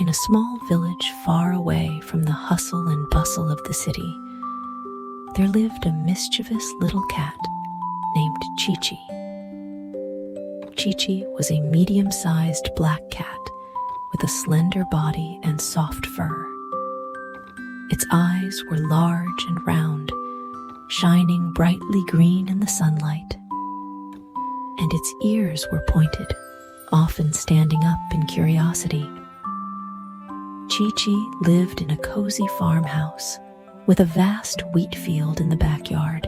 In a small village far away from the hustle and bustle of the city, there lived a mischievous little cat named Chee Chee. Chee Chee was a medium-sized black cat with a slender body and soft fur. Its eyes were large and round, shining brightly green in the sunlight, and its ears were pointed, often standing up in curiosity. Chee Chee lived in a cozy farmhouse with a vast wheat field in the backyard.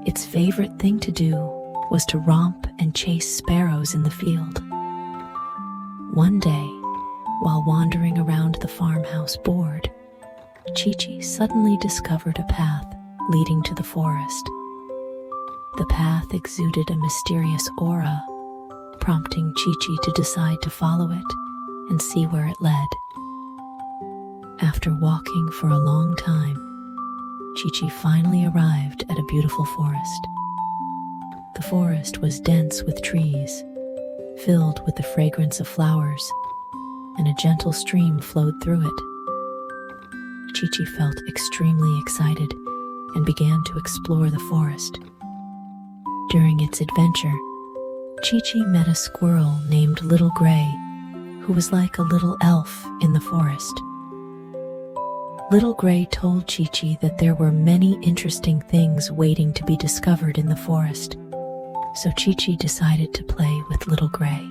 Its favorite thing to do was to romp and chase sparrows in the field. One day, while wandering around the farmhouse bored, Chee Chee suddenly discovered a path leading to the forest. The path exuded a mysterious aura, prompting Chee Chee to decide to follow it and see where it led. After walking for a long time, Chee Chee finally arrived at a beautiful forest. The forest was dense with trees, filled with the fragrance of flowers, and a gentle stream flowed through it. Chee Chee felt extremely excited and began to explore the forest. During its adventure, Chee Chee met a squirrel named Little Gray, who was like a little elf in the forest. Little Gray told Chee Chee that there were many interesting things waiting to be discovered in the forest, so Chee Chee decided to play with Little Gray.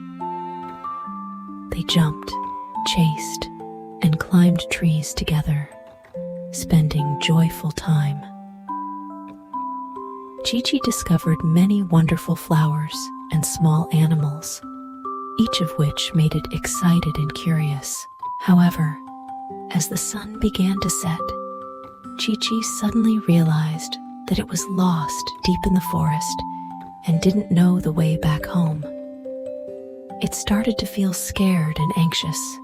They jumped, chased, and climbed trees together, spending joyful time. Chee Chee discovered many wonderful flowers and small animals, each of which made it excited and curious. However, as the sun began to set, Chee Chee suddenly realized that it was lost deep in the forest and didn't know the way back home. It started to feel scared and anxious,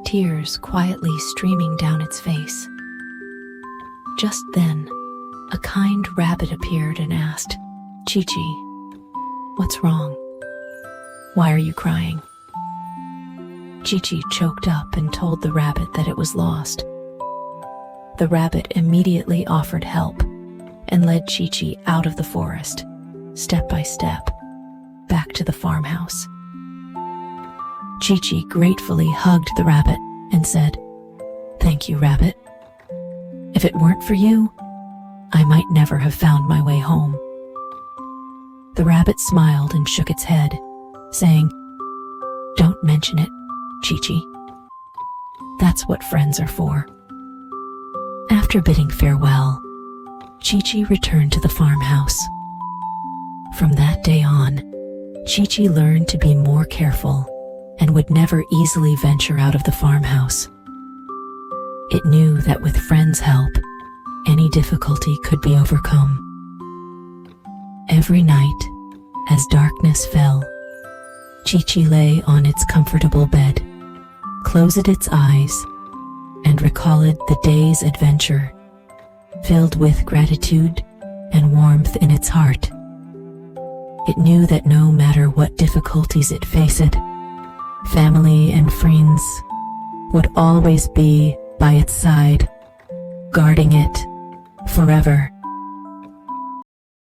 tears quietly streaming down its face. Just then, a kind rabbit appeared and asked, "Chee Chee, what's wrong? Why are you crying?" Chee Chee choked up and told the rabbit that it was lost. The rabbit immediately offered help and led Chee Chee out of the forest, step by step, back to the farmhouse. Chee Chee gratefully hugged the rabbit and said, "Thank you, rabbit. If it weren't for you, I might never have found my way home." The rabbit smiled and shook its head, saying, "Don't mention it, Chee Chee. That's what friends are for." After bidding farewell, Chee Chee returned to the farmhouse. From that day on, Chee Chee learned to be more careful and would never easily venture out of the farmhouse. It knew that with friends' help, any difficulty could be overcome. Every night, as darkness fell, Chee Chee lay on its comfortable bed, closed its eyes, and recalled the day's adventure, filled with gratitude and warmth in its heart. It knew that no matter what difficulties it faced, family and friends would always be by its side, guarding it forever.